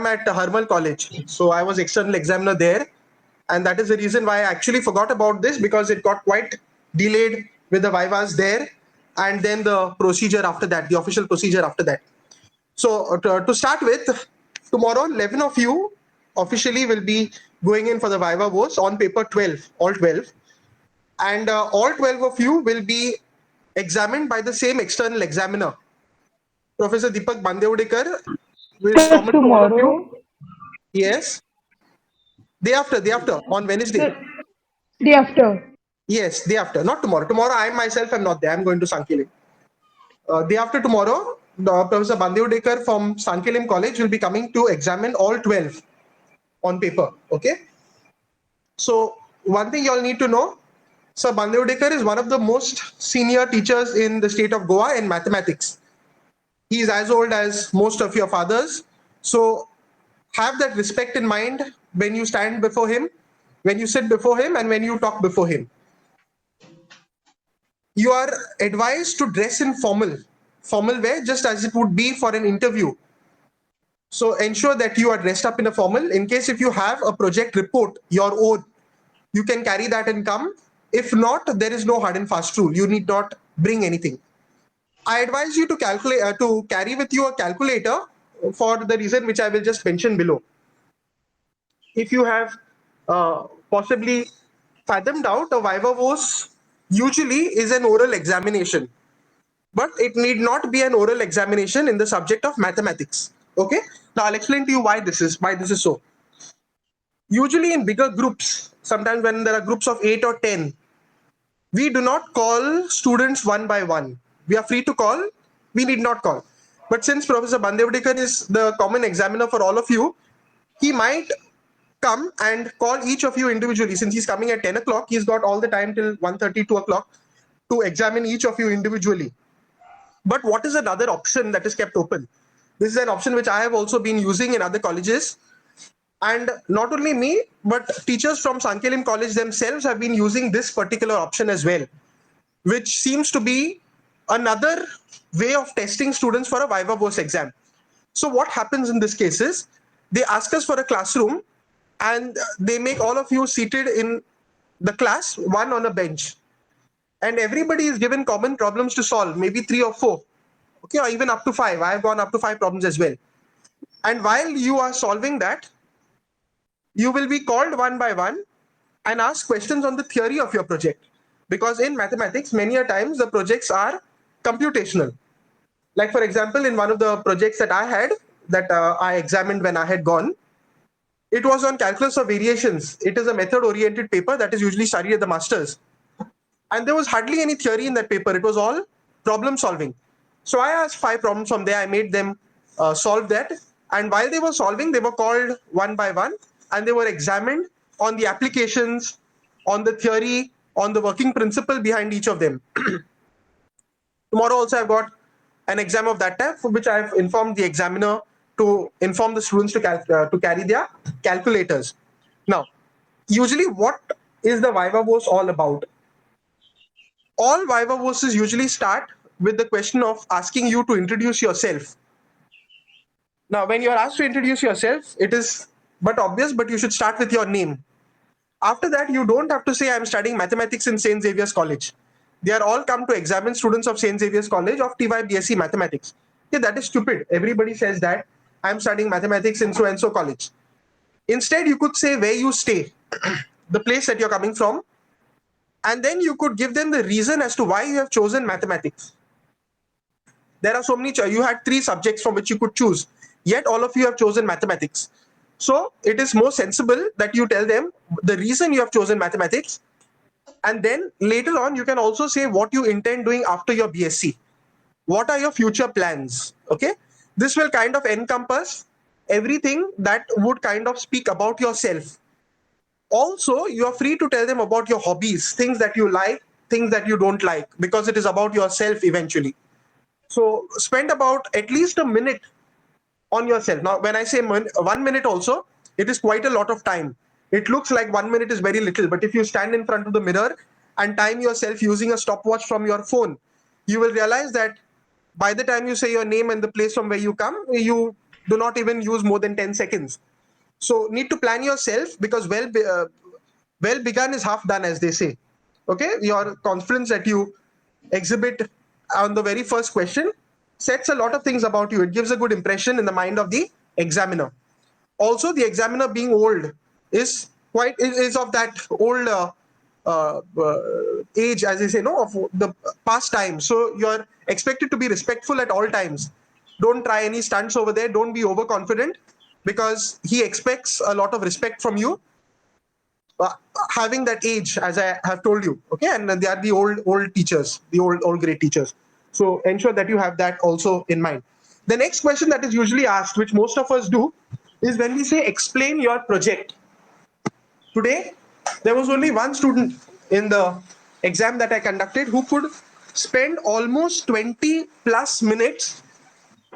exam at Harmal College. So I was external examiner there. And that is the reason why I actually forgot about this, because it got quite delayed with the Vivas there. And then the procedure after that, the official procedure after that. So to start with, tomorrow, 11 of you officially will be going in for the Viva Voce on paper 12, all 12. And all 12 of you will be examined by the same external examiner. Professor Deepak Bandevdekar will Sir, comment to all of you. tomorrow. Yes. Day after, on Wednesday. Sir, day after. Yes, day after, not tomorrow. Tomorrow, I myself am not there. I'm going to Sankelim. Day after tomorrow, Professor Bandevdekar from Sankelim College will be coming to examine all 12 on paper. Okay. So one thing you all need to know, Sir Bandevdekar is one of the most senior teachers in the state of Goa in mathematics. He is as old as most of your fathers. So have that respect in mind when you stand before him, when you sit before him, and when you talk before him. You are advised to dress in formal wear, just as it would be for an interview. So ensure that you are dressed up in a formal. In case if you have a project report, your own, you can carry that and come. If not, there is no hard and fast rule. You need not bring anything. I advise you to calculate to carry with you a calculator for the reason which I will just mention below. If you have possibly fathomed out, a Viva Voce usually is an oral examination, but it need not be an oral examination in the subject of mathematics. Okay, now I'll explain to you why this is so. Usually in bigger groups, sometimes when there are groups of 8 or 10, we do not call students one by one. We are free to call, we need not call. But since Professor Bandevdekar is the common examiner for all of you, he might come and call each of you individually. Since he's coming at 10 o'clock, he's got all the time till 1:30, 2 o'clock to examine each of you individually. But what is another option that is kept open? This is an option which I have also been using in other colleges. And not only me, but teachers from Sankelim College themselves have been using this particular option as well, which seems to be another way of testing students for a Viva Voce exam. So what happens in this case is, they ask us for a classroom and they make all of you seated in the class, one on a bench. And everybody is given common problems to solve, maybe 3 or 4, okay, or even up to 5. I have gone up to 5 problems as well. And while you are solving that, you will be called one by one and ask questions on the theory of your project. Because in mathematics, many a times the projects are computational. Like for example, in one of the projects that I had, that I examined when I had gone, it was on calculus of variations. It is a method-oriented paper that is usually studied at the masters. And there was hardly any theory in that paper. It was all problem solving. So I asked 5 problems from there. I made them solve that. And while they were solving, they were called one by one and they were examined on the applications, on the theory, on the working principle behind each of them. Tomorrow also I've got an exam of that type, for which I've informed the examiner to inform the students to carry their calculators. Now, usually what is the Viva Voce all about? All Viva Voces usually start with the question of asking you to introduce yourself. Now, when you are asked to introduce yourself, it is but obvious, but you should start with your name. After that, you don't have to say, I'm studying mathematics in St. Xavier's College. They are all come to examine students of St. Xavier's College of TY BSc Mathematics. Okay, that is stupid. Everybody says that I'm studying mathematics in so-and-so college. Instead, you could say where you stay, the place that you're coming from, and then you could give them the reason as to why you have chosen mathematics. There are so many, you had 3 subjects from which you could choose, yet all of you have chosen mathematics. So it is more sensible that you tell them the reason you have chosen mathematics, and then later on you can also say what you intend doing after your BSc. What are your future plans? Okay, this will kind of encompass everything that would kind of speak about yourself. Also, you are free to tell them about your hobbies, things that you like, things that you don't like, because it is about yourself eventually. So spend about at least a minute on yourself. Now, when I say 1 minute also, it is quite a lot of time. It looks like 1 minute is very little, but if you stand in front of the mirror and time yourself using a stopwatch from your phone, you will realize that by the time you say your name and the place from where you come, you Do not even use more than 10 seconds. So need to plan yourself, because well begun is half done, as they say. Okay, your confidence that you exhibit on the very first question sets a lot of things about you. It gives a good impression in the mind of the examiner. Also, the examiner being old is of that old age, as they say, no, of the past time. So you're expected to be respectful at all times. Don't try any stunts over there. Don't be overconfident, because he expects a lot of respect from you, uh, having that age, as I have told you. Okay, and they are the old teachers, the old great teachers. So ensure that you have that also in mind. The next question that is usually asked, which most of us do, is when we say explain your project. Today, there was only one student in the exam that I conducted who could spend almost 20 plus minutes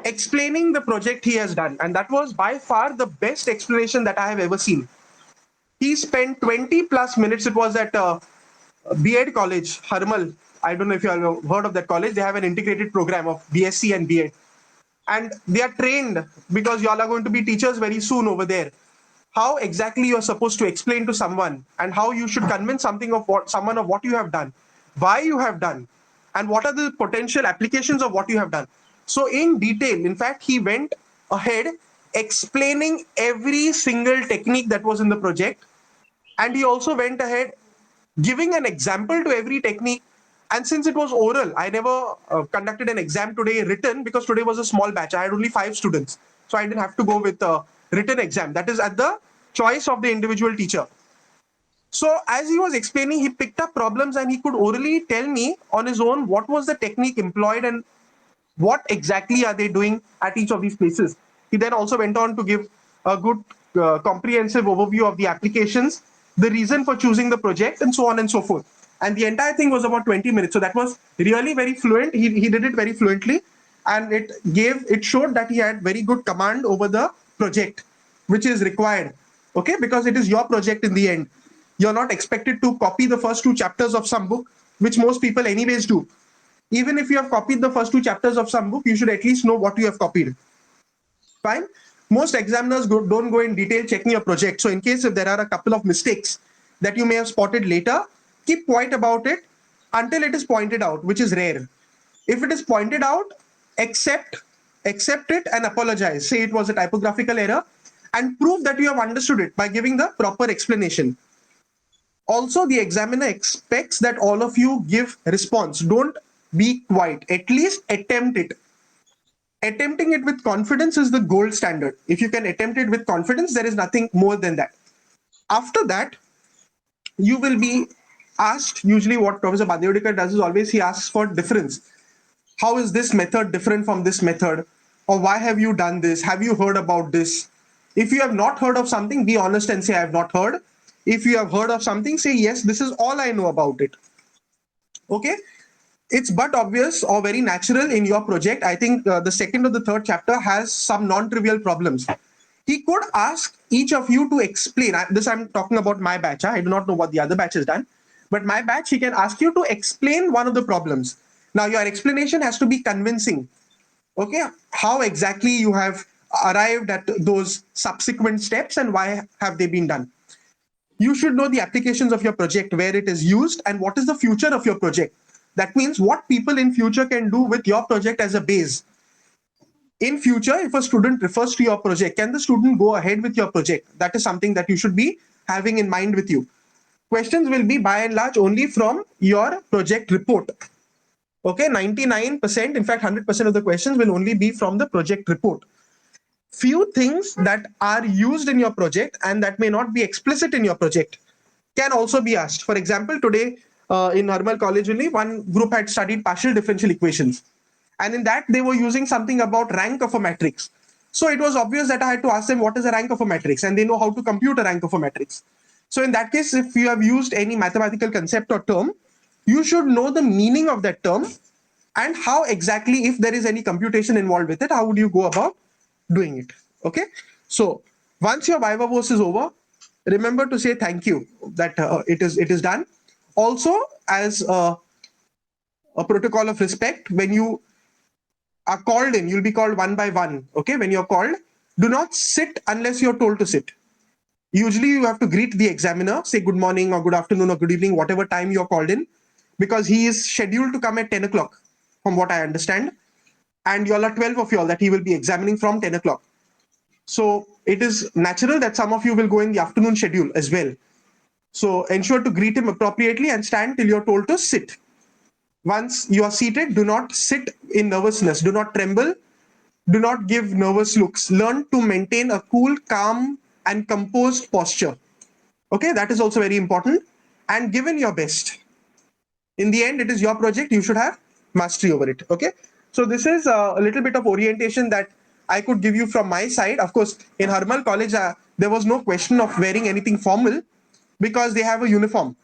explaining the project he has done. And that was by far the best explanation that I have ever seen. He spent 20 plus minutes. It was at B.Ed college, Harmal. I don't know if you have heard of that college. They have an integrated program of BSc and B.Ed. And they are trained, because you all are going to be teachers very soon over there, how exactly you're supposed to explain to someone, and how you should convince someone of what you have done, why you have done, and what are the potential applications of what you have done. So in detail, in fact, he went ahead explaining every single technique that was in the project, and he also went ahead giving an example to every technique. And since it was oral, I never conducted an exam today written, because today was a small batch. I had only 5 students, so I didn't have to go with a written exam. That is at the choice of the individual teacher. So as he was explaining, he picked up problems, and he could orally tell me on his own what was the technique employed and what exactly are they doing at each of these places. He then also went on to give a good comprehensive overview of the applications, the reason for choosing the project, and so on and so forth. And the entire thing was about 20 minutes. So that was really very fluent. He did it very fluently, and it showed that he had very good command over the project, which is required. Okay, because it is your project in the end. You're not expected to copy the first 2 chapters of some book, which most people anyways do. Even if you have copied the first 2 chapters of some book, you should at least know what you have copied. Fine. Most examiners don't go in detail checking your project. So in case if there are a couple of mistakes that you may have spotted later, keep quiet about it until it is pointed out, which is rare. If it is pointed out, accept it and apologize. Say it was a typographical error, and prove that you have understood it by giving the proper explanation. Also, the examiner expects that all of you give response. Don't be quiet. At least attempt it. Attempting it with confidence is the gold standard. If you can attempt it with confidence, there is nothing more than that. After that, you will be asked, usually what Professor Bandyolikar does is always he asks for difference. How is this method different from this method? Or why have you done this? Have you heard about this? If you have not heard of something, be honest and say, I have not heard. If you have heard of something, say, yes, this is all I know about it. Okay? It's but obvious or very natural in your project. I think the second or the third chapter has some non-trivial problems. He could ask each of you to explain. This I'm talking about my batch. I do not know what the other batch has done. But my batch, he can ask you to explain one of the problems. Now, your explanation has to be convincing. Okay? How exactly you have arrived at those subsequent steps and why have they been done? You should know the applications of your project, where it is used, and what is the future of your project. That means what people in future can do with your project as a base. In future, if a student refers to your project, can the student go ahead with your project? That is something that you should be having in mind with you. Questions will be by and large only from your project report. Okay, 99%, in fact 100% of the questions will only be from the project report. Few things that are used in your project and that may not be explicit in your project can also be asked. For example, today in normal college only, one group had studied partial differential equations. And in that, they were using something about rank of a matrix. So it was obvious that I had to ask them what is the rank of a matrix, and they know how to compute a rank of a matrix. So in that case, if you have used any mathematical concept or term, you should know the meaning of that term and how exactly, if there is any computation involved with it, how would you go about doing it. Okay. So once your Viva Voce is over, remember to say thank you that it is done. Also, as a protocol of respect, when you are called in, you'll be called one by one. Okay, when you're called, do not sit unless you're told to sit. Usually you have to greet the examiner, say good morning or good afternoon or good evening, whatever time you're called in, because he is scheduled to come at 10 o'clock, from what I understand. And y'all are 12 of y'all that he will be examining from 10 o'clock. So it is natural that some of you will go in the afternoon schedule as well. So ensure to greet him appropriately and stand till you're told to sit. Once you are seated, do not sit in nervousness, do not tremble, do not give nervous looks. Learn to maintain a cool, calm, and composed posture. Okay, that is also very important. And given your best. In the end, it is your project. You should have mastery over it. Okay, so this is a little bit of orientation that I could give you from my side. Of course, in Harmal College, there was no question of wearing anything formal because they have a uniform.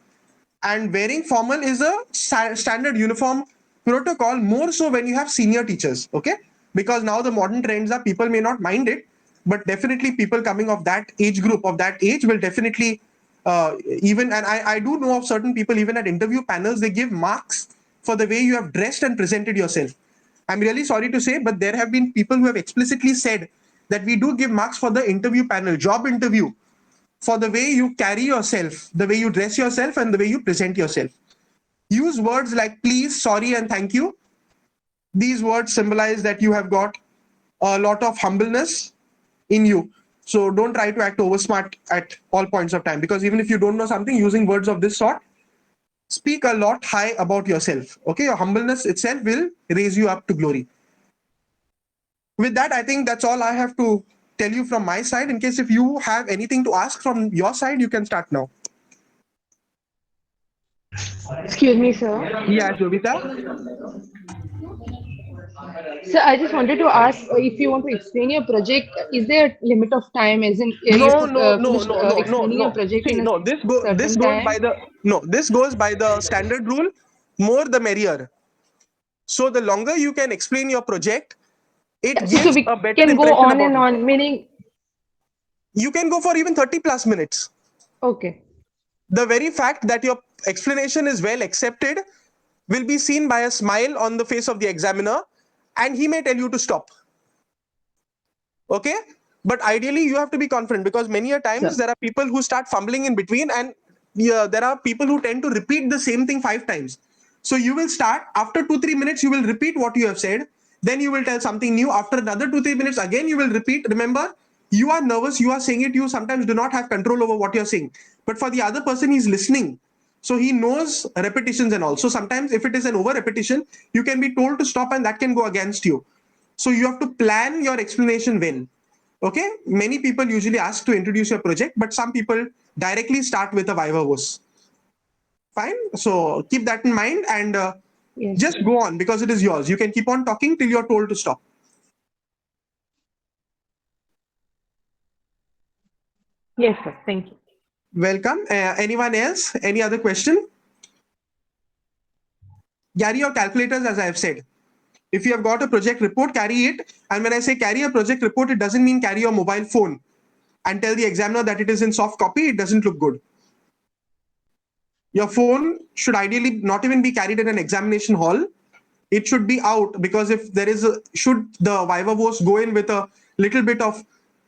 And wearing formal is a standard uniform protocol, more so when you have senior teachers. Okay, because now the modern trends are people may not mind it, but definitely people coming of that age group, of that age, will definitely even, and I do know of certain people, even at interview panels, they give marks for the way you have dressed and presented yourself. I'm really sorry to say, but there have been people who have explicitly said that we do give marks for the interview panel, job interview, for the way you carry yourself, the way you dress yourself, and the way you present yourself. Use words like please, sorry, and thank you. These words symbolize that you have got a lot of humbleness in you. So don't try to act over smart at all points of time, because even if you don't know something, using words of this sort, speak a lot high about yourself. Okay, your humbleness itself will raise you up to glory. With that, I think that's all I have to tell you from my side. In case if you have anything to ask from your side, you can start now. Excuse me, sir. Yeah, Jovita. Sir, I just wanted to ask if you want to explain your project, is there a limit of time? As in, you have No, to no, no, finish no, no, no, explaining your no. project See, in a no, this certain goes by time? the no, this goes by the standard rule. More the merrier. So the longer you can explain your project, Yeah, it so gives we a better can go impression on about and you. on, meaning, You can go for even 30 plus minutes. okay. The very fact that your explanation is well accepted will be seen by a smile on the face of the examiner, and he may tell you to stop. Okay, but ideally you have to be confident, because many a times Sir. there are people who start fumbling in between, and yeah, there are people who tend to repeat the same thing 5 times. So you will start after 2-3 minutes, you will repeat what you have said, then you will tell something new. After another 2-3 minutes, again you will repeat. Remember, you are nervous, you are saying it, you sometimes do not have control over what you're saying, but for the other person, he's listening, so he knows repetitions and all. So sometimes if it is an over repetition, you can be told to stop, and that can go against you. So you have to plan your explanation well. Okay, many people usually ask to introduce your project, but some people directly start with a Viva Voce. Fine, so keep that in mind, and Yes, just sir. go on, because it is yours. You can keep on talking till you're told to stop. Yes, sir. Thank you. Welcome. Anyone else? Any other question? Carry your calculators, as I have said. If you have got a project report, carry it. And when I say carry a project report, it doesn't mean carry your mobile phone and tell the examiner that it is in soft copy. It doesn't look good. Your phone should ideally not even be carried in an examination hall. It should be out, because if there is a, should the Viva Voce go in with a little bit of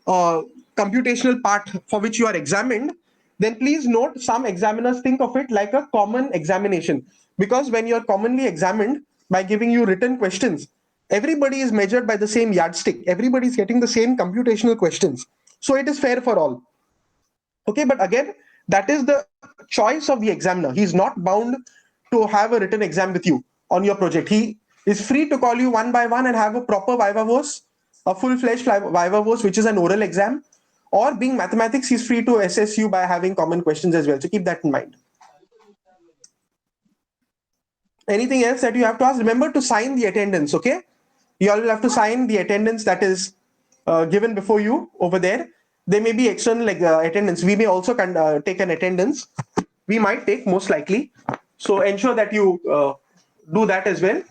uh, computational part for which you are examined, then please note, some examiners think of it like a common examination, because when you are commonly examined by giving you written questions, everybody is measured by the same yardstick, everybody is getting the same computational questions, so it is fair for all. Okay, but again, that is the choice of the examiner. He is not bound to have a written exam with you on your project. He is free to call you one by one and have a proper Viva Voce, a full-fledged Viva Voce, which is an oral exam. Or being mathematics, he's free to assess you by having common questions as well. So keep that in mind. Anything else that you have to ask? Remember to sign the attendance, okay? You all will have to sign the attendance that is given before you over there. There may be external attendance. We may also take an attendance. We might take, most likely. So ensure that you do that as well.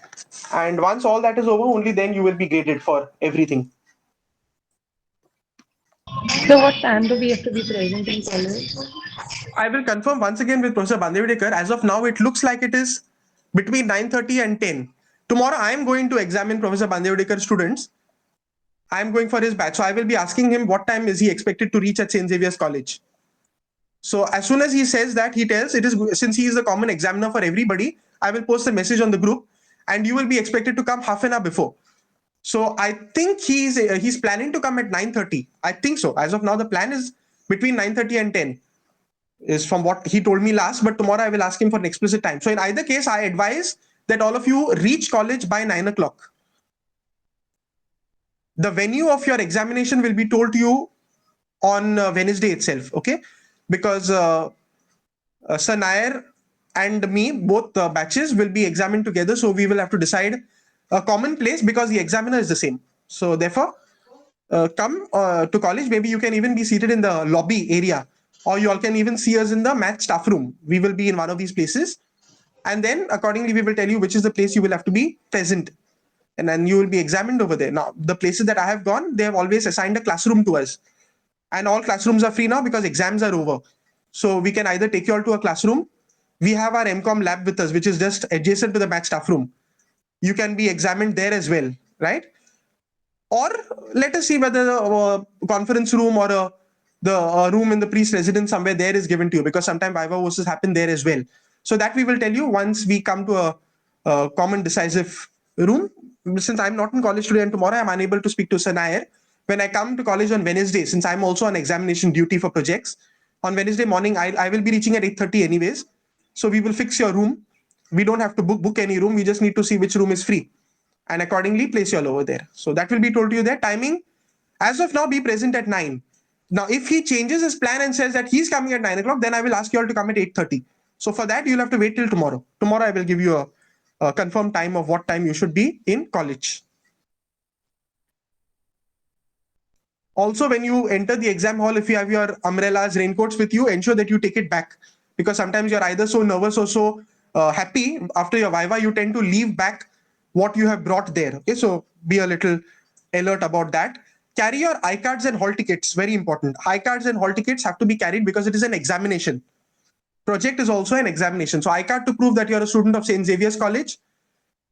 And once all that is over, only then you will be graded for everything. So what time do we have to be present in college? I will confirm once again with Professor Bandevidekar. As of now, it looks like it is between 9:30 and 10. Tomorrow, I am going to examine Professor Bandevidekar students. I'm going for his batch. So I will be asking him what time is he expected to reach at St. Xavier's College. So as soon as he says that, he tells it is, since he is the common examiner for everybody, I will post a message on the group and you will be expected to come half an hour before. So I think he's planning to come at 9:30. I think so. As of now, the plan is between 9:30 and 10 is from what he told me last, but tomorrow I will ask him for an explicit time. So in either case, I advise that all of you reach college by 9 o'clock. The venue of your examination will be told to you on Wednesday itself, okay? Because Sir Nair and me, both batches will be examined together. So we will have to decide a common place because the examiner is the same. So therefore, come to college. Maybe you can even be seated in the lobby area, or you all can even see us in the math staff room. We will be in one of these places. And then accordingly, we will tell you which is the place you will have to be present. And then you will be examined over there. Now, the places that I have gone, they have always assigned a classroom to us. And all classrooms are free now because exams are over. So we can either take you all to a classroom. We have our MCOM lab with us, which is just adjacent to the math staff room. You can be examined there as well, right? Or let us see whether a conference room or the room in the priest residence somewhere there is given to you, because sometimes Viva Voces happen there as well. So that we will tell you once we come to a common decisive room. Since I'm not in college today and tomorrow, I'm unable to speak to Sir Nair. When I come to college on Wednesday, since I'm also on examination duty for projects, on Wednesday morning, I will be reaching at 8:30 anyways. So we will fix your room. We don't have to book any room. We just need to see which room is free and accordingly place you all over there. So that will be told to you there. Timing, as of now, be present at 9. Now, if he changes his plan and says that he's coming at 9 o'clock, then I will ask you all to come at 8:30. So for that, you'll have to wait till tomorrow. Tomorrow, I will give you a confirmed time of what time you should be in college. Also, when you enter the exam hall, if you have your umbrellas, raincoats with you, ensure that you take it back, because sometimes you're either so nervous or so happy after your Viva, you tend to leave back what you have brought there. Okay, so be a little alert about that. Carry your I-cards and hall tickets, very important. I-cards and hall tickets have to be carried because it is an examination. Project is also an examination. So I-card to prove that you're a student of St. Xavier's College,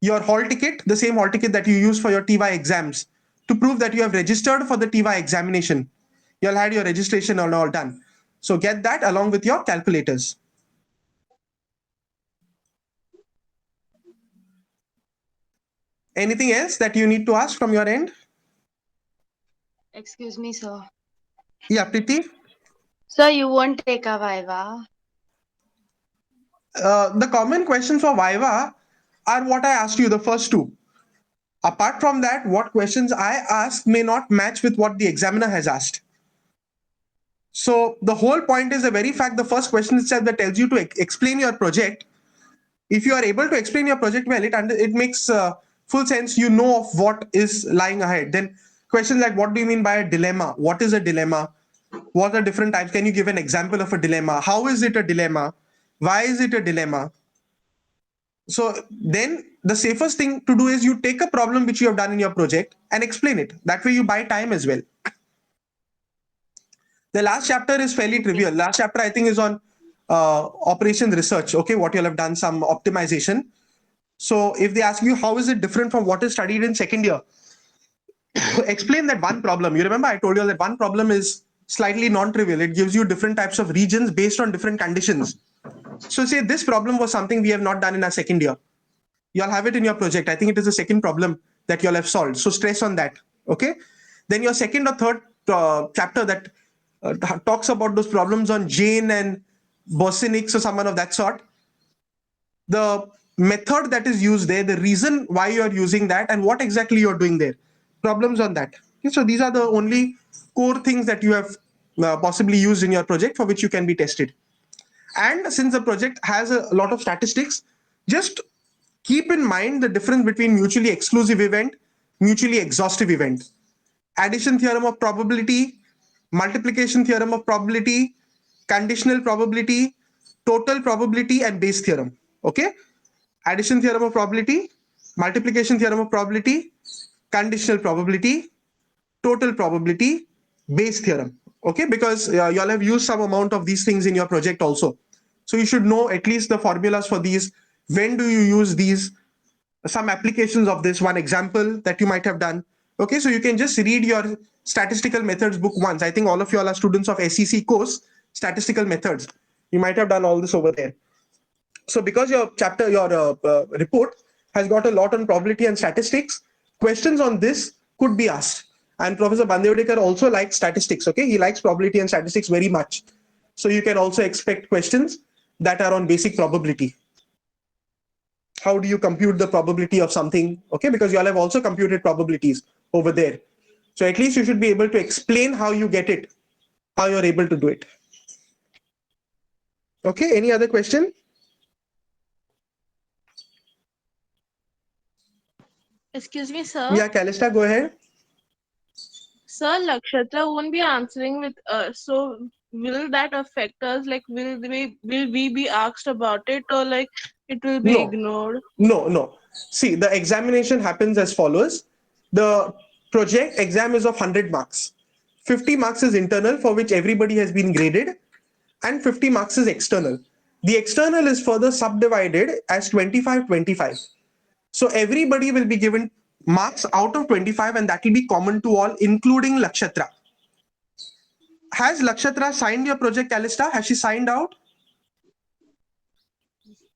your hall ticket, the same hall ticket that you use for your TY exams, to prove that you have registered for the TY examination. You all had your registration and all done. So get that along with your calculators. Anything else that you need to ask from your end? Excuse me, sir. Yeah, Priti? Sir, you won't take a Viva. The common questions for Viva are what I asked you, the first two. Apart from that, what questions I asked may not match with what the examiner has asked. So the whole point is the very fact, the first question itself that tells you to explain your project. If you are able to explain your project well, it makes full sense. You know of what is lying ahead. Then questions like, what do you mean by a dilemma? What is a dilemma? What are different types? Can you give an example of a dilemma? How is it a dilemma? Why is it a dilemma? So then the safest thing to do is you take a problem which you have done in your project and explain it. That way you buy time as well. The last chapter is fairly trivial. Last chapter, I think, is on operation research. Okay, what you'll have done, some optimization. So if they ask you how is it different from what is studied in second year, explain that one problem. You remember I told you that one problem is slightly non-trivial. It gives you different types of regions based on different conditions. So say this problem was something we have not done in our second year. You'll have it in your project. I think it is the second problem that you'll have solved. So stress on that. Okay. Then your second or third chapter that talks about those problems on Jane and Bosinics or someone of that sort. The method that is used there, the reason why you're using that, and what exactly you're doing there. Problems on that. Okay, so these are the only core things that you have possibly used in your project for which you can be tested. And since the project has a lot of statistics, just keep in mind the difference between mutually exclusive event, mutually exhaustive event. Addition theorem of probability, multiplication theorem of probability, conditional probability, total probability, and Bayes theorem. Okay? Addition theorem of probability, multiplication theorem of probability, conditional probability, total probability, Bayes theorem. Okay? Because you all have used some amount of these things in your project also. So you should know at least the formulas for these. When do you use these? Some applications of this, one example that you might have done. Okay, so you can just read your statistical methods book once. I think all of you all are students of SEC course, statistical methods. You might have done all this over there. So because your report has got a lot on probability and statistics, questions on this could be asked. And Professor Bandevdekar also likes statistics. Okay, he likes probability and statistics very much. So you can also expect questions that are on basic probability. How do you compute the probability of something? Okay, because you all have also computed probabilities over there. So at least you should be able to explain how you get it, how you're able to do it. Okay, any other question? Excuse me, sir. Yeah, Kalista, go ahead. Sir, Lakshatra won't be answering with us. So will that affect us? Like, will we be asked about it, or like it will be No. ignored? No. See, the examination happens as follows. The project exam is of 100 marks. 50 marks is internal, for which everybody has been graded, and 50 marks is external. The external is further subdivided as 25-25. So everybody will be given marks out of 25, and that will be common to all, including Lakshatra. Has Lakshatra signed your project, Kalista? Has she signed out?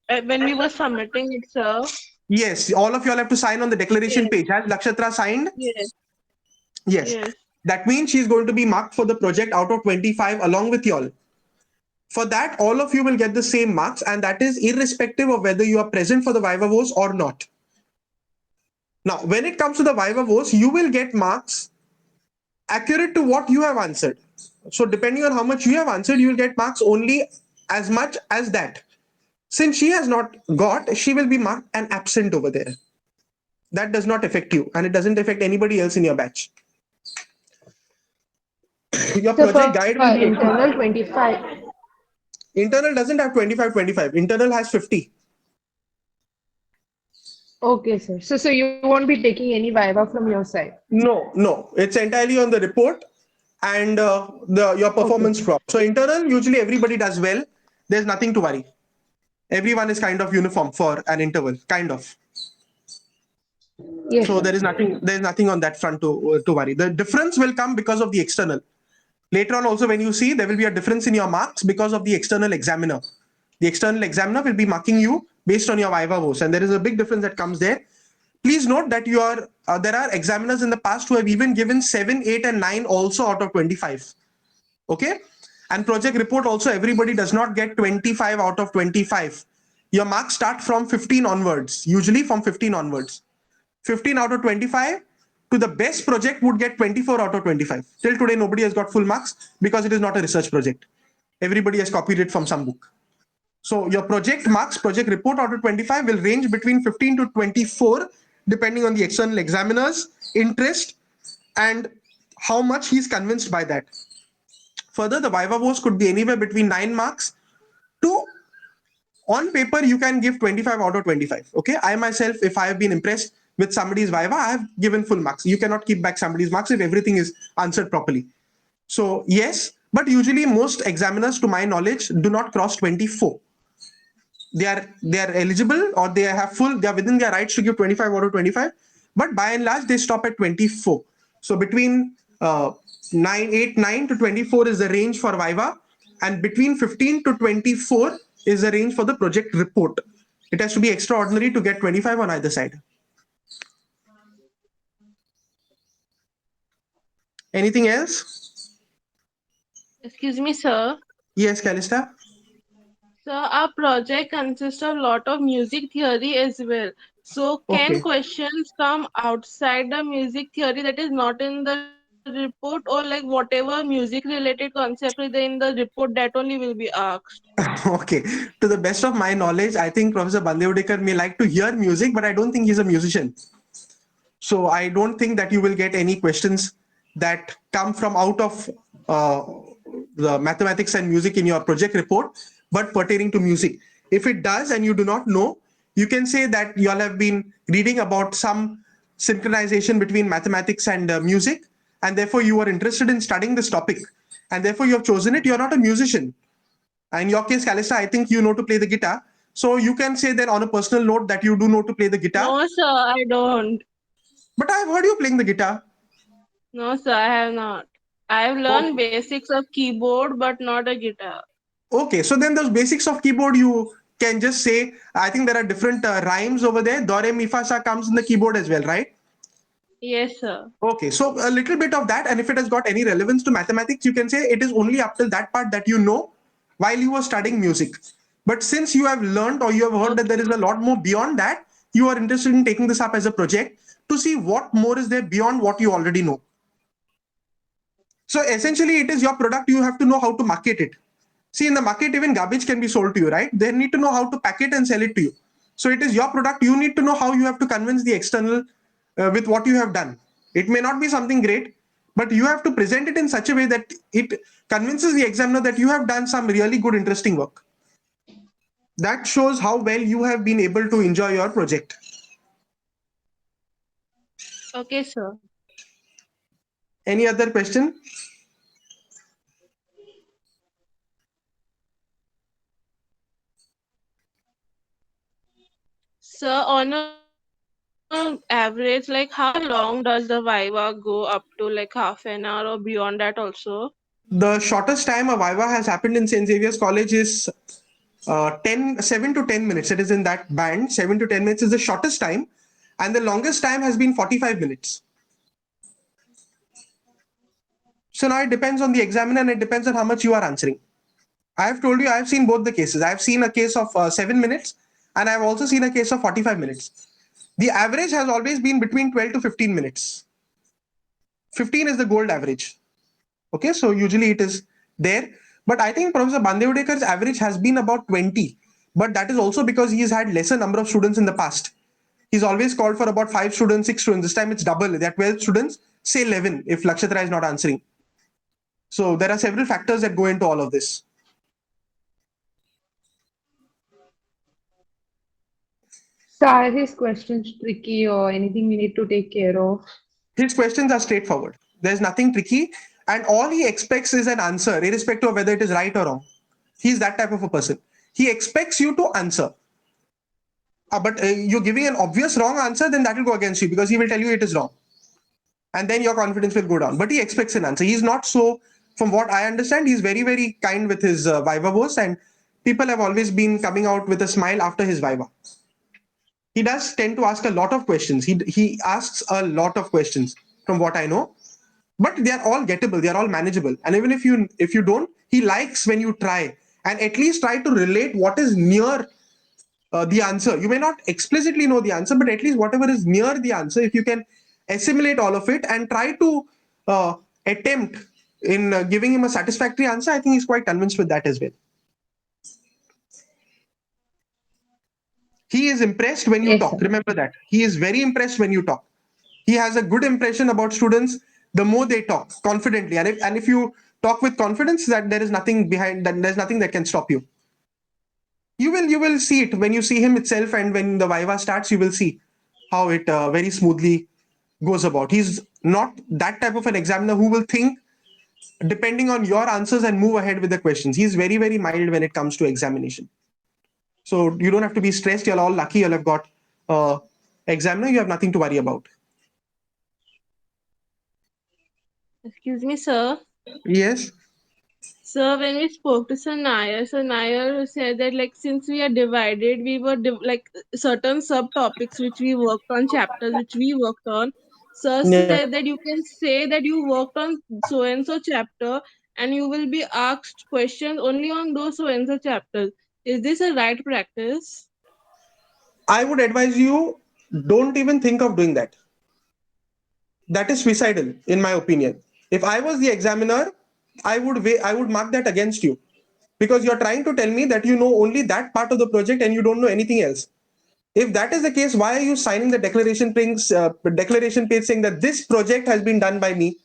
When we were submitting it, sir. Yes, all of you all have to sign on the declaration Yes. page. Has Lakshatra signed? Yes. Yes. Yes. That means she's going to be marked for the project out of 25 along with y'all. For that, all of you will get the same marks, and that is irrespective of whether you are present for the Viva Voce or not. Now, when it comes to the Viva Voce, you will get marks accurate to what you have answered. So depending on how much you have answered, you will get marks only as much as that. Since she has not got, she will be marked an absent over there. That does not affect you, and it doesn't affect anybody else in your batch. Your So project for guide will be internal 25. Internal doesn't have 25-25. Internal has 50. Okay, sir. So you won't be taking any Viva from your side. No. It's entirely on the report and your performance prop. So internal, usually everybody does well. There's nothing to worry. Everyone is kind of uniform for an interval, kind of. Yes, So sir. there's nothing on that front to worry. The difference will come because of the external. Later on also, when you see, there will be a difference in your marks because of the external examiner. The external examiner will be marking you based on your Viva Voce, and there is a big difference that comes there. Please note that there are examiners in the past who have even given 7, 8, and 9 also out of 25. Okay? And project report also, everybody does not get 25 out of 25. Your marks start from 15 onwards, usually from 15 onwards. 15 out of 25 to the best project would get 24 out of 25. Till today, nobody has got full marks because it is not a research project. Everybody has copied it from some book. So your project marks, project report out of 25 will range between 15 to 24, depending on the external examiner's interest and how much he's convinced by that. Further, the Viva Voce could be anywhere between 9 marks to, on paper, you can give 25 out of 25. Okay, I myself, if I have been impressed with somebody's Viva, I have given full marks. You cannot keep back somebody's marks if everything is answered properly. So yes, but usually most examiners, to my knowledge, do not cross 24. They are eligible, or they are within their rights to give 25 out of 25, but by and large they stop at 24. So between 9 to 24 is the range for Viva, and between 15 to 24 is the range for the project report. It has to be extraordinary to get 25 on either side. Anything else? Excuse me, sir. Yes, Kalista. So our project consists of a lot of music theory as well. So can Okay. questions come outside the music theory that is not in the report, or like whatever music related concept is there in the report, that only will be asked? Okay. To the best of my knowledge, I think Professor Bandevdekar may like to hear music, but I don't think he's a musician. So I don't think that you will get any questions that come from out of the mathematics and music in your project report, but pertaining to music. If it does and you do not know, you can say that you all have been reading about some synchronization between mathematics and music, and therefore you are interested in studying this topic, and therefore you have chosen it. You are not a musician. And in your case, Kalista, I think you know to play the guitar. So you can say that on a personal note that you do know to play the guitar. No, sir, I don't. But I've heard you playing the guitar. No, sir, I have not. I have learned basics of keyboard, but not a guitar. Okay, so then those basics of keyboard you can just say. I think there are different rhymes over there. Do, re, mi, fa, sa comes in the keyboard as well, right? Yes, sir. Okay, so a little bit of that, and if it has got any relevance to mathematics, you can say it is only up till that part that you know while you were studying music. But since you have learned or you have heard that there is a lot more beyond that, you are interested in taking this up as a project to see what more is there beyond what you already know. So essentially, it is your product. You have to know how to market it. See, in the market, even garbage can be sold to you, right? They need to know how to pack it and sell it to you. So it is your product. You need to know how you have to convince the external with what you have done. It may not be something great, but you have to present it in such a way that it convinces the examiner that you have done some really good, interesting work. That shows how well you have been able to enjoy your project. Okay, sir. Any other question? Sir, on a average, like how long does the Viva go up to, like half an hour or beyond that also? The shortest time a Viva has happened in St. Xavier's College is 7 to 10 minutes. It is in that band. 7 to 10 minutes is the shortest time. And the longest time has been 45 minutes. So now it depends on the examiner and it depends on how much you are answering. I have told you I have seen both the cases. I have seen a case of 7 minutes and I have also seen a case of 45 minutes. The average has always been between 12 to 15 minutes. 15 is the gold average. Okay, so usually it is there. But I think Professor Bandevadekar's average has been about 20. But that is also because he's had lesser number of students in the past. He's always called for about 5 students, 6 students. This time it's double. There are 12 students, say 11 if Lakshatra is not answering. So there are several factors that go into all of this. So are these questions tricky or anything we need to take care of? His questions are straightforward. There's nothing tricky. And all he expects is an answer, irrespective of whether it is right or wrong. He's that type of a person. He expects you to answer. But you're giving an obvious wrong answer, then that will go against you because he will tell you it is wrong. And then your confidence will go down. But he expects an answer. He's not so, from what I understand, he's very, very kind with his Viva Voce, and people have always been coming out with a smile after his Viva. He does tend to ask a lot of questions. He asks a lot of questions from what I know, but they are all gettable. They are all manageable. And even if you don't, he likes when you try and at least try to relate what is near the answer. You may not explicitly know the answer, but at least whatever is near the answer, if you can assimilate all of it and try to attempt in giving him a satisfactory answer, I think he's quite convinced with that as well. He is impressed when you Yes, talk. sir. Remember that. He is very impressed when you talk. He has a good impression about students the more they talk confidently. And if you talk with confidence, that there is nothing behind that, there's nothing that can stop you. You will see it when you see him itself, and when the Viva starts, you will see how it very smoothly goes about. He's not that type of an examiner who will think depending on your answers and move ahead with the questions. He's very, very mild when it comes to examination. So you don't have to be stressed. You're all lucky. You'll have got examiner. You have nothing to worry about. Excuse me, sir. Yes. Sir, when we spoke to Sir Nair said that like since we are divided, we were like certain subtopics which we worked on, chapters which we worked on. Sir Yeah. said that you can say that you worked on so and so chapter and you will be asked questions only on those so and so chapters. Is this a right practice? I would advise you, don't even think of doing that. That is suicidal, in my opinion. If I was the examiner, I would mark that against you, because you're trying to tell me that you know only that part of the project and you don't know anything else. If that is the case, why are you signing the declaration page saying that this project has been done by me?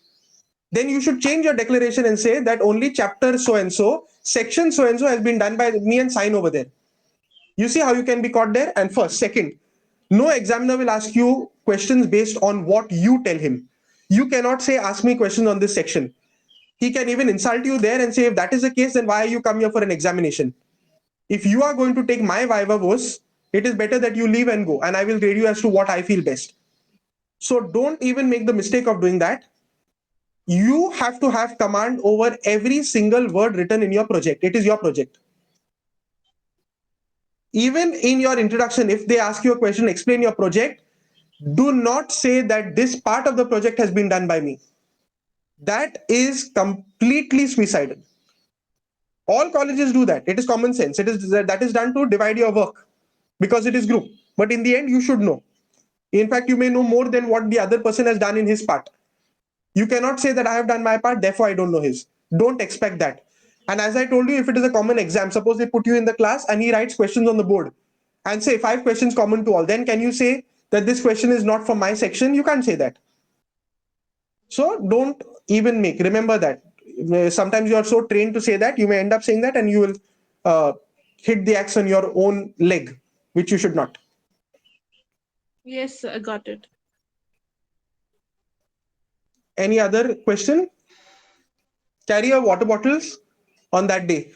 Then you should change your declaration and say that only chapter so and so, section so and so has been done by me, and sign over there. You see how you can be caught there? And first, second, no examiner will ask you questions based on what you tell him. You cannot say, ask me questions on this section. He can even insult you there and say, if that is the case, then why are you come here for an examination? If you are going to take my Viva Voce, it is better that you leave and go, and I will grade you as to what I feel best. So don't even make the mistake of doing that. You have to have command over every single word written in your project. It is your project. Even in your introduction, if they ask you a question, explain your project, do not say that this part of the project has been done by me. That is completely suicidal. All colleges do that. It is common sense. That is done to divide your work because it is group. But in the end, you should know. In fact, you may know more than what the other person has done in his part. You cannot say that I have done my part, therefore I don't know his. Don't expect that. And as I told you, if it is a common exam, suppose they put you in the class and he writes questions on the board and say 5 questions common to all, then can you say that this question is not from my section? You can't say that. So don't even make. Remember that. Sometimes you are so trained to say that, you may end up saying that and you will hit the axe on your own leg, which you should not. Yes, I got it. Any other question? Carry your water bottles on that day.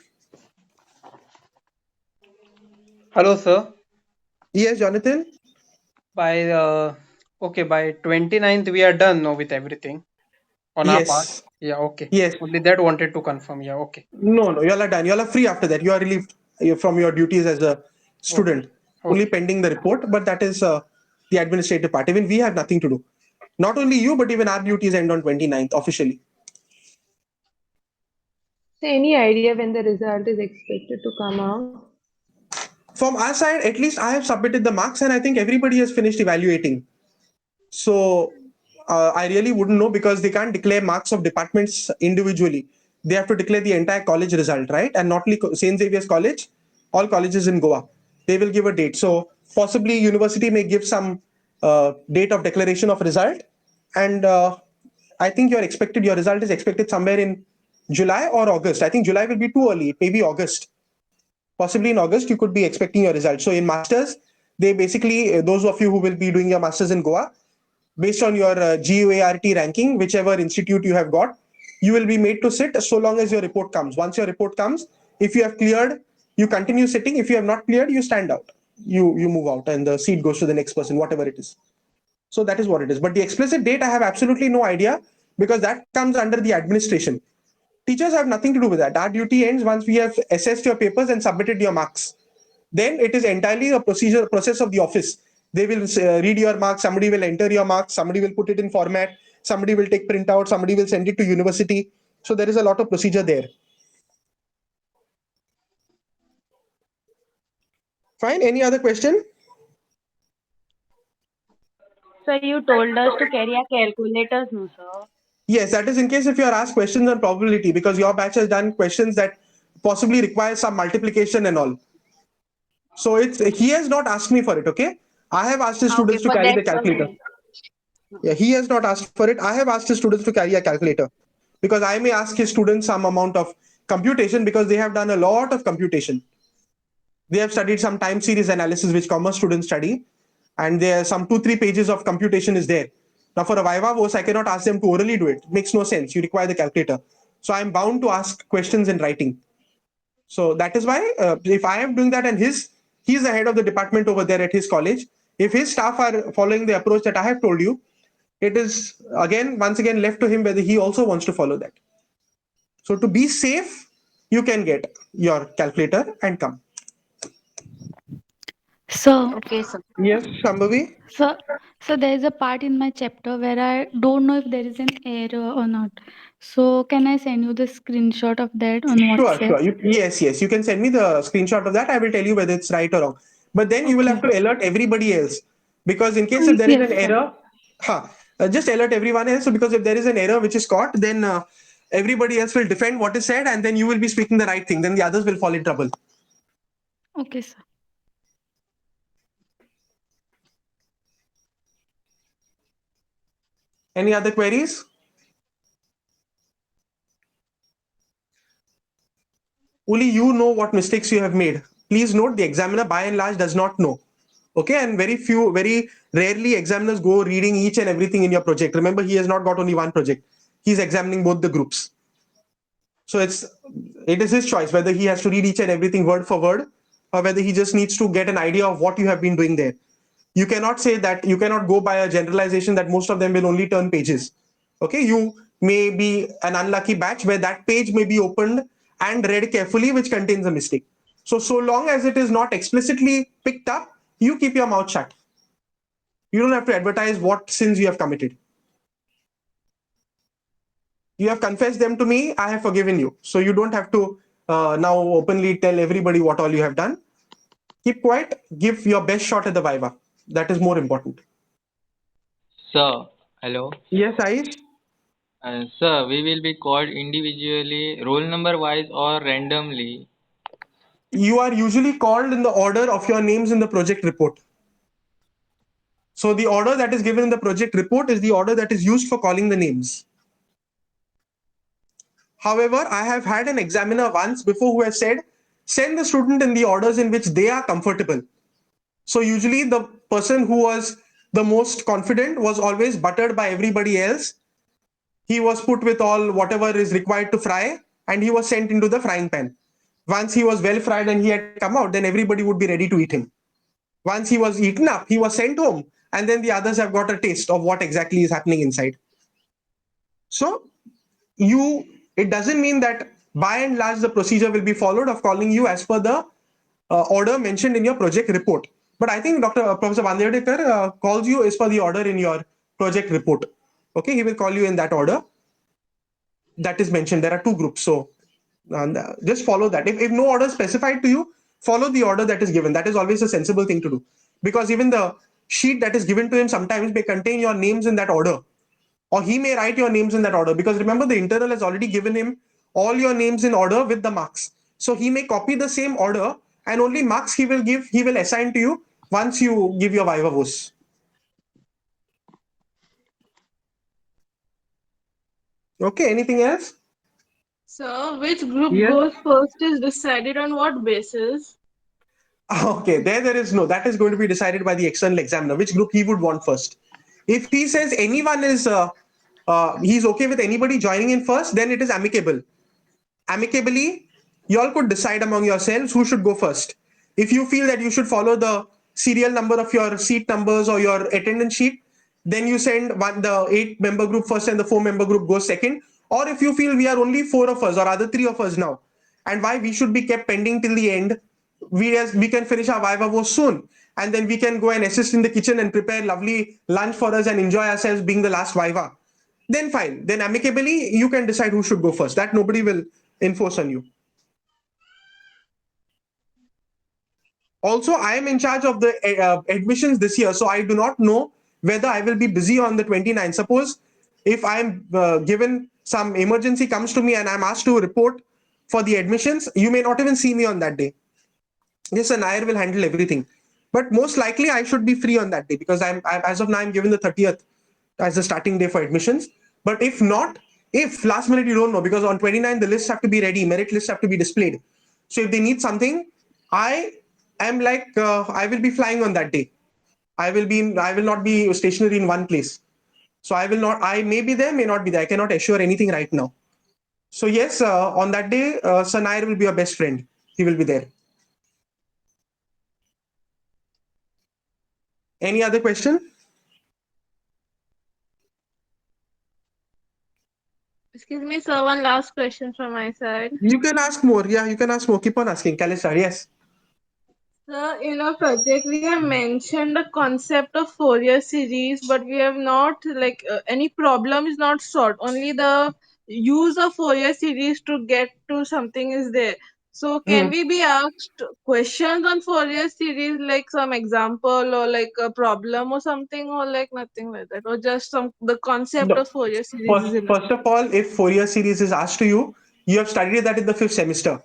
Hello, sir. Yes, Jonathan? By okay, by 29th we are done now with everything on our part. Yes. Yeah, okay. Yes. Only that wanted to confirm. Yeah, okay. No, you all are done. You all are free after that. You are relieved from your duties as a Okay. student. Only Okay. pending the report, but that is the administrative part. Even we have nothing to do. Not only you, but even our duties end on 29th officially. So any idea when the result is expected to come out? From our side, at least I have submitted the marks and I think everybody has finished evaluating. So I really wouldn't know because they can't declare marks of departments individually. They have to declare the entire college result, right? And not only St. Xavier's College, all colleges in Goa. They will give a date. So possibly university may give some date of declaration of result. And I think your result is expected somewhere in July or August. I think July will be too early. It may be August. Possibly in August, you could be expecting your result. So in masters, they basically, those of you who will be doing your masters in Goa, based on your GUART ranking, whichever institute you have got, you will be made to sit so long as your report comes. Once your report comes, if you have cleared, you continue sitting. If you have not cleared, you stand out. You move out and the seat goes to the next person, whatever it is. So that is what it is. But the explicit date, I have absolutely no idea because that comes under the administration. Teachers have nothing to do with that. Our duty ends once we have assessed your papers and submitted your marks. Then it is entirely a process of the office. They will read your marks, somebody will enter your marks, somebody will put it in format, somebody will take printout, somebody will send it to university. So there is a lot of procedure there. Fine. Any other question? So you told us to carry our calculators, no, sir? Yes, that is in case if you are asked questions on probability, because your batch has done questions that possibly require some multiplication and all. So he has not asked me for it. Okay, I have asked his Okay, students to for carry that, the calculator. Yeah, he has not asked for it. I have asked his students to carry a calculator because I may ask his students some amount of computation because they have done a lot of computation. They have studied some time series analysis, which commerce students study, and there are some 2-3 pages of computation is there. Now, for a Viva Voce, I cannot ask them to orally do it. It makes no sense. You require the calculator. So I'm bound to ask questions in writing. So that is why if I am doing that and he's the head of the department over there at his college, if his staff are following the approach that I have told you, it is once again left to him whether he also wants to follow that. So to be safe, you can get your calculator and come. So, okay, sir. Yes, Shambhavi? so, so there is a part in my chapter where I don't know if there is an error or not. So, can I send you the screenshot of that on WhatsApp? Sure. Yes. You can send me the screenshot of that. I will tell you whether it's right or wrong. But then you will have Okay. to alert everybody else because in case if there is Yes, an sir. error, just alert everyone else. So because if there is an error which is caught, then everybody else will defend what is said, and then you will be speaking the right thing. Then the others will fall in trouble. Okay, sir. Any other queries? Only you know what mistakes you have made. Please note the examiner by and large does not know. Okay, and very rarely examiners go reading each and everything in your project. Remember, he has not got only one project. He's examining both the groups. So it is his choice whether he has to read each and everything word for word or whether he just needs to get an idea of what you have been doing there. You cannot go by a generalization that most of them will only turn pages. Okay, you may be an unlucky batch where that page may be opened and read carefully, which contains a mistake. So long as it is not explicitly picked up, you keep your mouth shut. You don't have to advertise what sins you have committed. You have confessed them to me, I have forgiven you. So you don't have to now openly tell everybody what all you have done. Keep quiet, give your best shot at the Viva. That is more important. Sir, hello. Yes, Aish? Sir, we will be called individually, roll number wise or randomly. You are usually called in the order of your names in the project report. So the order that is given in the project report is the order that is used for calling the names. However, I have had an examiner once before who has said, send the student in the orders in which they are comfortable. So usually the person who was the most confident was always buttered by everybody else. He was put with all whatever is required to fry and he was sent into the frying pan. Once he was well fried and he had come out, then everybody would be ready to eat him. Once he was eaten up, he was sent home, and then the others have got a taste of what exactly is happening inside. So it doesn't mean that by and large the procedure will be followed of calling you as per the order mentioned in your project report. But I think Professor Vandeyadekar calls you as per the order in your project report. Okay, he will call you in that order that is mentioned. There are two groups, so just follow that. If no order is specified to you, follow the order that is given. That is always a sensible thing to do, because even the sheet that is given to him sometimes may contain your names in that order, or he may write your names in that order, because remember the internal has already given him all your names in order with the marks. So he may copy the same order and only marks he will assign to you once you give your Viva Voce. Okay, anything else? So, which group Yes. goes first is decided on what basis? Okay, there is no. That is going to be decided by the external examiner, which group he would want first. If he says anyone is, he's okay with anybody joining in first, then it is amicable. Amicably, you all could decide among yourselves who should go first. If you feel that you should follow the serial number of your seat numbers or your attendance sheet, then you send the 8-member group first and the 4-member group goes second. Or if you feel we are only 4 of us or other 3 of us now, and why we should be kept pending till the end, we can finish our Viva Voce soon, and then we can go and assist in the kitchen and prepare lovely lunch for us and enjoy ourselves being the last Viva. Then fine. Then amicably, you can decide who should go first. That nobody will enforce on you. Also, I am in charge of the admissions this year, so I do not know whether I will be busy on the 29th. Suppose if I'm given some emergency comes to me and I'm asked to report for the admissions, you may not even see me on that day. Yes, and Nair will handle everything. But most likely I should be free on that day, because I'm as of now I'm given the 30th as the starting day for admissions. But if not, if last minute you don't know, because on 29 the lists have to be ready, merit lists have to be displayed. So if they need something, I am like I will be flying on that day. I will not be stationary in one place. So I may be there, may not be there. I cannot assure anything right now. So yes, on that day, Sir Nair will be your best friend. He will be there. Any other question? Excuse me, sir, one last question from my side. You can ask more. Yeah, you can ask more. Keep on asking. Kalisar, yes. Sir, in our project, we have mentioned the concept of Fourier series, but we have not, any problem is not solved. Only the use of Fourier series to get to something is there. So, can we be asked questions on Fourier series, like some example or like a problem or something, or like nothing like that, or just the concept No. of Fourier series is enough? First of all, if Fourier series is asked to you, you have studied that in the 5th semester.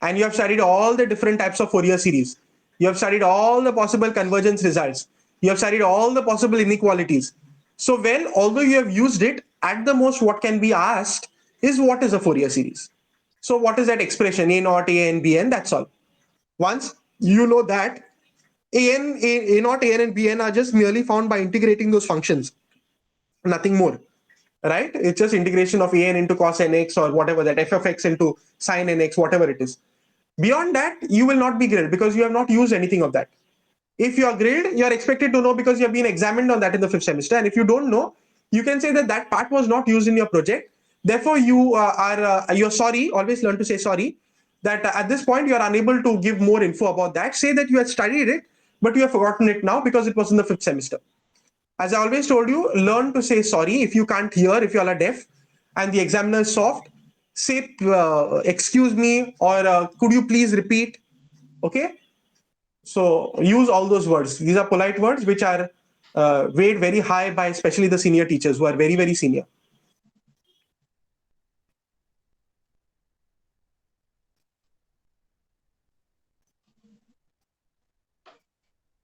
And you have studied all the different types of Fourier series. You have studied all the possible convergence results. You have studied all the possible inequalities. So, well, although you have used it, at the most what can be asked is what is a Fourier series? So what is that expression? A naught, A n, B n, that's all. Once you know that, A naught, A n and B n are just merely found by integrating those functions. Nothing more. Right? It's just integration of an into cos nx or whatever, that f of x into sin nx, whatever it is. Beyond that, you will not be grilled because you have not used anything of that. If you are grilled, you are expected to know because you have been examined on that in the 5th semester. And if you don't know, you can say that that part was not used in your project. Therefore, you're sorry. Always learn to say sorry. That at this point you are unable to give more info about that. Say that you had studied it, but you have forgotten it now because it was in the 5th semester. As I always told you, learn to say sorry if you can't hear, if you all are deaf, and the examiner is soft. Say excuse me, or could you please repeat? Okay. So use all those words. These are polite words which are weighed very high by especially the senior teachers who are very, very senior.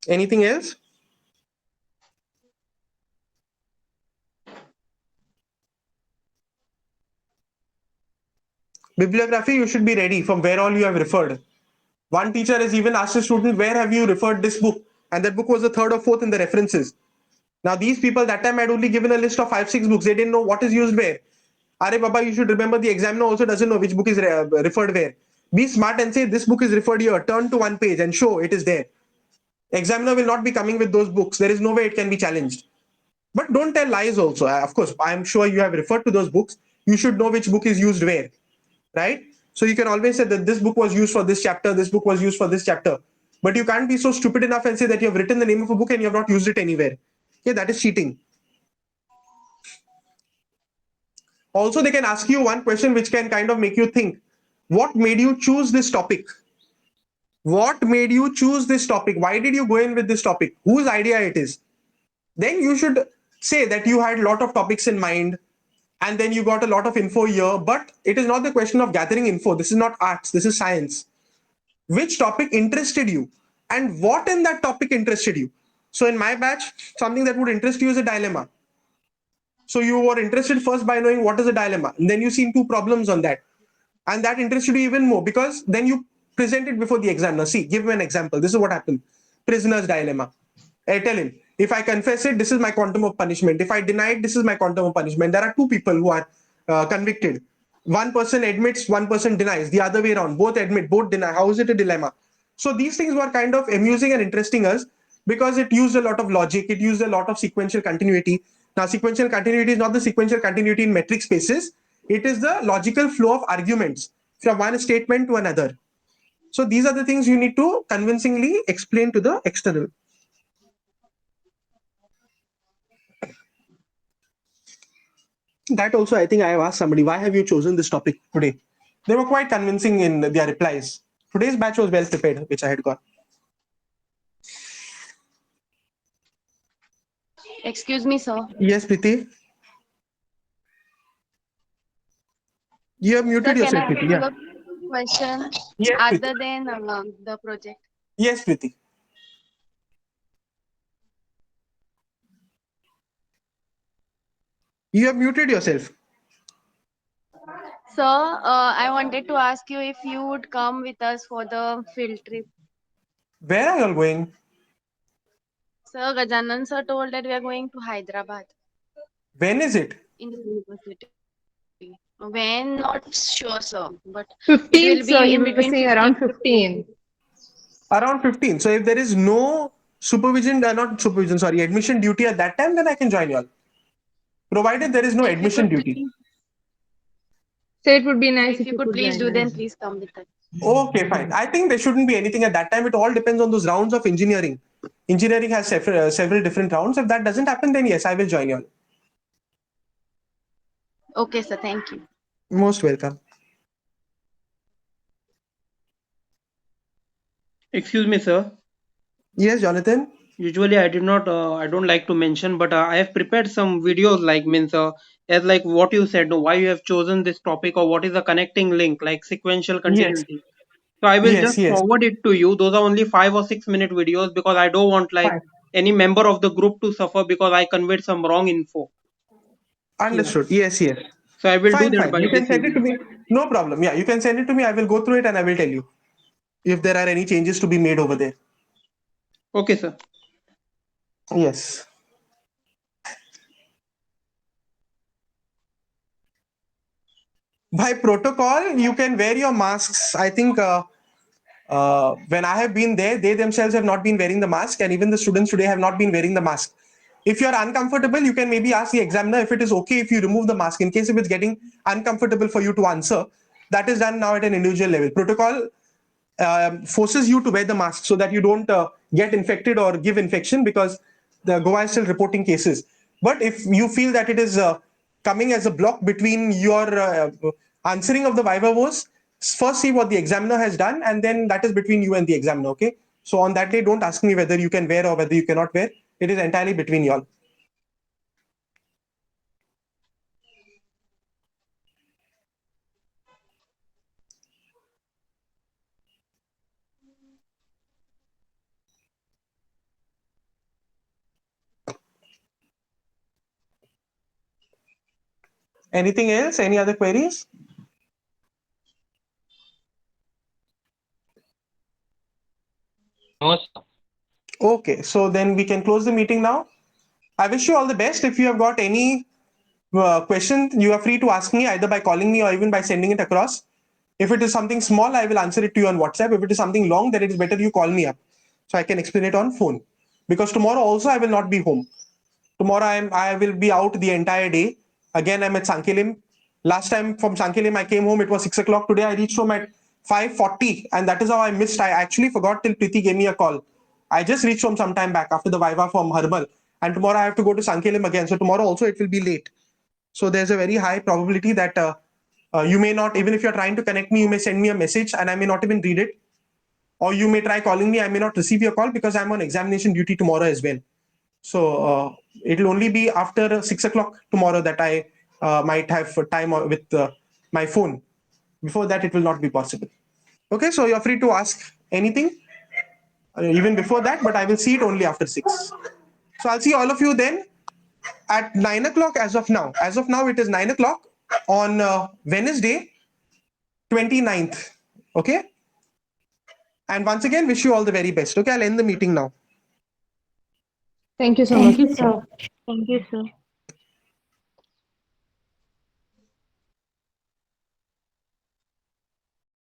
Anything else? Bibliography, you should be ready from where all you have referred. One teacher has even asked a student, where have you referred this book? And that book was the 3rd or 4th in the references. Now, these people that time had only given a list of 5-6 books. They didn't know what is used where. Are Baba, you should remember the examiner also doesn't know which book is referred where. Be smart and say this book is referred here. Turn to one page and show it is there. Examiner will not be coming with those books. There is no way it can be challenged. But don't tell lies also. Of course, I'm sure you have referred to those books. You should know which book is used where, right? So you can always say that this book was used for this chapter, this book was used for this chapter. But you can't be so stupid enough and say that you have written the name of a book and you have not used it anywhere. Okay, that is cheating. Also, they can ask you one question which can kind of make you think. What made you choose this topic? What made you choose this topic? Why did you go in with this topic? Whose idea it is? Then you should say that you had a lot of topics in mind and then you got a lot of info here. But it is not the question of gathering info. This is not arts. This is science. Which topic interested you and what in that topic interested you? So in my batch, something that would interest you is a dilemma. So you were interested first by knowing what is a dilemma. And then you seen 2 problems on that. And that interested you even more because then you present it before the examiner. See, give him an example. This is what happened. Prisoner's dilemma. I tell him, if I confess it, this is my quantum of punishment. If I deny it, this is my quantum of punishment. There are 2 people who are convicted. One person admits, one person denies. The other way around. Both admit, both deny. How is it a dilemma? So these things were kind of amusing and interesting us because it used a lot of logic. It used a lot of sequential continuity. Now, sequential continuity is not the sequential continuity in metric spaces. It is the logical flow of arguments from one statement to another. So these are the things you need to convincingly explain to the external. That also, I think I have asked somebody, why have you chosen this topic today? They were quite convincing in their replies. Today's batch was well prepared, which I had got. Excuse me, sir. Yes, Preeti. You have muted Sir, can yourself, I ask Preeti. you Yeah. a question Yes, Preeti. other than the project? Yes, Preeti. You have muted yourself. Sir, I wanted to ask you if you would come with us for the field trip. Where are you all going? Sir, Gajanan sir told that we are going to Hyderabad When is it? in the university. When, not sure, sir, but it 15th, will sir. be He in was between saying 15th around to 15. Around 15. So if there is no supervision, not supervision, sorry, admission duty at that time, then I can join you all. Provided there is no If you admission could duty. please, So it would be nice if you could please join do, then us. please come with us. Okay, fine. I think there shouldn't be anything at that time. It all depends on those rounds of engineering. Engineering has several different rounds. If that doesn't happen, then yes, I will join you all. Okay, sir. Thank you. Most welcome. Excuse me, sir. Yes, Jonathan. Usually, I don't like to mention, but I have prepared some videos, like means, as like what you said, why you have chosen this topic, or what is the connecting link, like sequential Yes. continuity. So I will Yes, just yes. forward it to you. Those are only 5 or 6 minute videos because I don't want like Fine. any member of the group to suffer because I conveyed some wrong info here. Understood. Yes, yes. So I will do Fine, that fine. by You this can send it to evening. me. No problem. Yeah, you can send it to me. I will go through it and I will tell you if there are any changes to be made over there. Okay, sir. Yes. By protocol, you can wear your masks. I think when I have been there, they themselves have not been wearing the mask, and even the students today have not been wearing the mask. If you're uncomfortable, you can maybe ask the examiner if it is okay if you remove the mask in case if it's getting uncomfortable for you to answer. That is done now at an individual level. Protocol forces you to wear the mask so that you don't get infected or give infection, because the Goa is still reporting cases. But if you feel that it is coming as a block between your answering of the Viva Voce, first see what the examiner has done, and then that is between you and the examiner. Okay. So on that day, don't ask me whether you can wear or whether you cannot wear. It is entirely between y'all. Anything else? Any other queries? No, sir. Okay, so then we can close the meeting now. I wish you all the best. If you have got any question, you are free to ask me either by calling me or even by sending it across. If it is something small, I will answer it to you on WhatsApp. If it is something long, then it is better you call me up so I can explain it on phone. Because tomorrow also I will not be home. Tomorrow I will be out the entire day. Again, I'm at Sankelim. Last time from Sankelim I came home, it was 6 o'clock. Today I reached home at 5:40, and that is how I missed. I actually forgot till Preeti gave me a call. I just reached home sometime back after the Viva from Herbal, and tomorrow I have to go to Sankelim again. So tomorrow also it will be late. So there's a very high probability that you may not, even if you're trying to connect me, you may send me a message and I may not even read it. Or you may try calling me, I may not receive your call because I'm on examination duty tomorrow as well. So it'll only be after 6 o'clock tomorrow that I might have time with my phone. Before that, it will not be possible. Okay, so you're free to ask anything even before that, but I will see it only after 6. So I'll see all of you then at 9 o'clock as of now. As of now, it is 9 o'clock on Wednesday, 29th. Okay. And once again, wish you all the very best. Okay, I'll end the meeting now. Thank you so Thank much. you, sir. Thank you, sir.